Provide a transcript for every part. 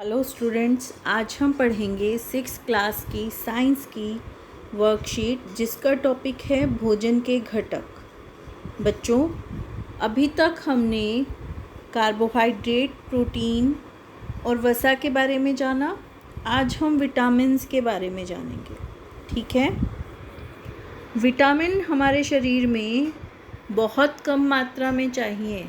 Hello students, आज हम पढ़ेंगे 6 क्लास की साइंस की वर्कशीट जिसका टॉपिक है भोजन के घटक। बच्चों, अभी तक हमने कार्बोहाइड्रेट, प्रोटीन और वसा के बारे में जाना। आज हम विटामिन्स के बारे में जानेंगे। ठीक है। विटामिन हमारे शरीर में बहुत कम मात्रा में चाहिए,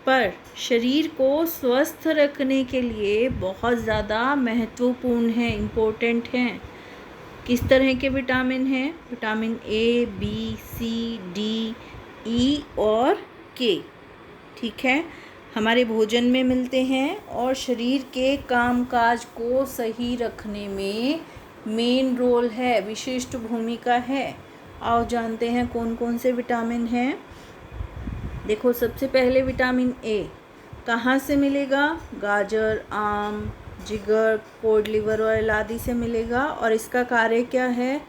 पर शरीर को स्वस्थ रखने के लिए बहुत ज़्यादा महत्वपूर्ण है, इम्पोर्टेंट हैं। किस तरह के विटामिन हैं? Vitamin A, B, C, D, E और के। ठीक है, हमारे भोजन में मिलते हैं और शरीर के कामकाज को सही रखने में मेन रोल है, विशिष्ट भूमिका है। आओ जानते हैं कौन कौन से विटामिन हैं। देखो, सबसे पहले विटामिन ए कहाँ से मिलेगा? गाजर, आम, जिगर, कोड लिवर ऑयल आदि से मिलेगा। और इसका कार्य क्या है?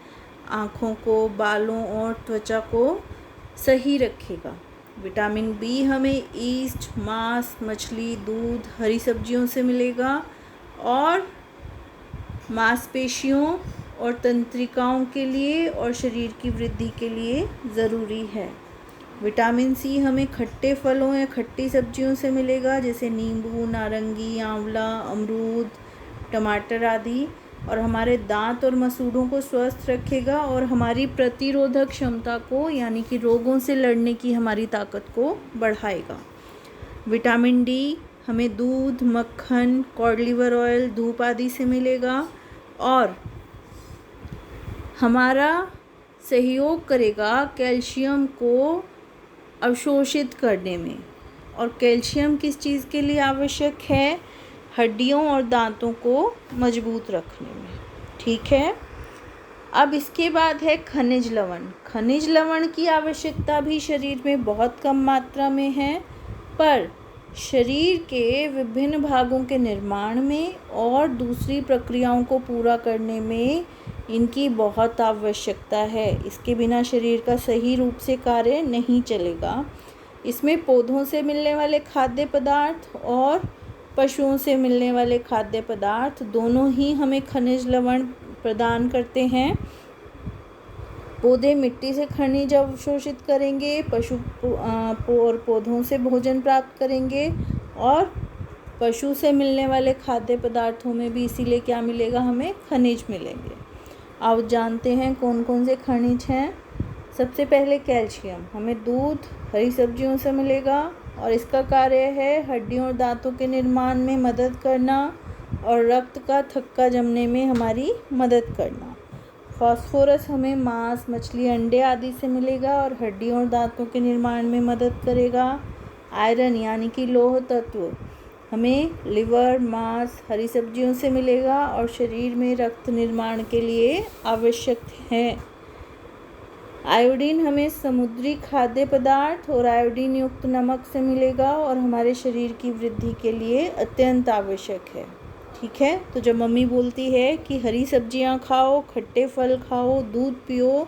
आँखों को, बालों और त्वचा को सही रखेगा। विटामिन बी हमें ईस्ट, मांस, मछली, दूध, हरी सब्जियों से मिलेगा और मांसपेशियों और तंत्रिकाओं के लिए और शरीर की वृद्धि के लिए ज़रूरी है। विटामिन सी हमें खट्टे फलों या खट्टी सब्जियों से मिलेगा, जैसे नींबू, नारंगी, आंवला, अमरूद, टमाटर आदि, और हमारे दांत और मसूड़ों को स्वस्थ रखेगा और हमारी प्रतिरोधक क्षमता को, यानी कि रोगों से लड़ने की हमारी ताकत को बढ़ाएगा। विटामिन डी हमें दूध, मक्खन, कॉड लिवर ऑयल, धूप आदि से मिलेगा और हमारा सहयोग करेगा कैल्शियम को अवशोषित करने में। और कैल्शियम किस चीज़ के लिए आवश्यक है? हड्डियों और दांतों को मजबूत रखने में। ठीक है। अब इसके बाद है खनिज लवण। खनिज लवण की आवश्यकता भी शरीर में बहुत कम मात्रा में है, पर शरीर के विभिन्न भागों के निर्माण में और दूसरी प्रक्रियाओं को पूरा करने में इनकी बहुत आवश्यकता है। इसके बिना शरीर का सही रूप से कार्य नहीं चलेगा। इसमें पौधों से मिलने वाले खाद्य पदार्थ और पशुओं से मिलने वाले खाद्य पदार्थ दोनों ही हमें खनिज लवण प्रदान करते हैं। पौधे मिट्टी से खनिज अवशोषित करेंगे, और पौधों से भोजन प्राप्त करेंगे, और पशु से मिलने वाले खाद्य पदार्थों में भी इसीलिए क्या मिलेगा? हमें खनिज मिलेंगे। अब जानते हैं कौन कौन से खनिज हैं। सबसे पहले कैल्शियम हमें दूध, हरी सब्जियों से मिलेगा और इसका कार्य है हड्डियों और दांतों के निर्माण में मदद करना और रक्त का थक्का जमने में हमारी मदद करना। फास्फोरस हमें मांस, मछली, अंडे आदि से मिलेगा और हड्डियों और दांतों के निर्माण में मदद करेगा। आयरन यानी कि लौह तत्व हमें लिवर, मांस, हरी सब्जियों से मिलेगा और शरीर में रक्त निर्माण के लिए आवश्यक है। आयोडीन हमें समुद्री खाद्य पदार्थ और आयोडीन युक्त नमक से मिलेगा और हमारे शरीर की वृद्धि के लिए अत्यंत आवश्यक है। ठीक है। तो जब मम्मी बोलती है कि हरी सब्जियां खाओ, खट्टे फल खाओ, दूध पियो,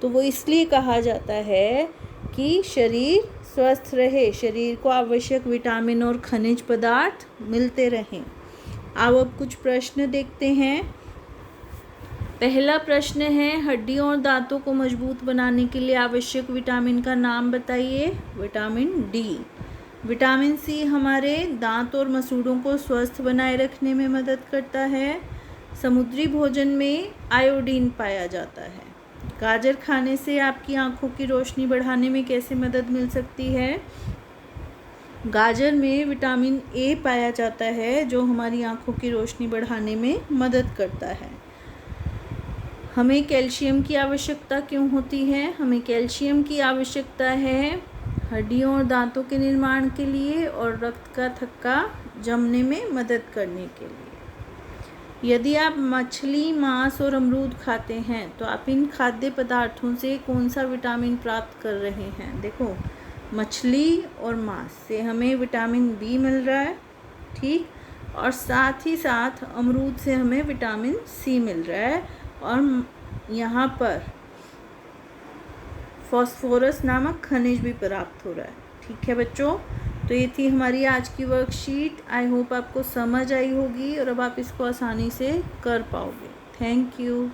तो वो इसलिए कहा जाता है कि शरीर स्वस्थ रहे, शरीर को आवश्यक विटामिन और खनिज पदार्थ मिलते रहें। अब कुछ प्रश्न देखते हैं। पहला प्रश्न है, हड्डियों और दांतों को मजबूत बनाने के लिए आवश्यक विटामिन का नाम बताइए। Vitamin D. विटामिन सी हमारे दांत और मसूड़ों को स्वस्थ बनाए रखने में मदद करता है। समुद्री भोजन में आयोडीन पाया जाता है। गाजर खाने से आपकी आंखों की रोशनी बढ़ाने में कैसे मदद मिल सकती है? गाजर में विटामिन ए पाया जाता है जो हमारी आंखों की रोशनी बढ़ाने में मदद करता है। हमें कैल्शियम की आवश्यकता क्यों होती है? हमें कैल्शियम की आवश्यकता है हड्डियों और दांतों के निर्माण के लिए और रक्त का थक्का जमने में मदद करने के लिए। यदि आप मछली, मांस और अमरूद खाते हैं तो आप इन खाद्य पदार्थों से कौन सा विटामिन प्राप्त कर रहे हैं? देखो, मछली और मांस से हमें विटामिन बी मिल रहा है, ठीक, और साथ ही साथ अमरूद से हमें विटामिन सी मिल रहा है और यहाँ पर फास्फोरस नामक खनिज भी प्राप्त हो रहा है। ठीक है बच्चों। तो ये थी हमारी आज की वर्कशीट। आई होप आपको समझ आई होगी और अब आप इसको आसानी से कर पाओगे। Thank you.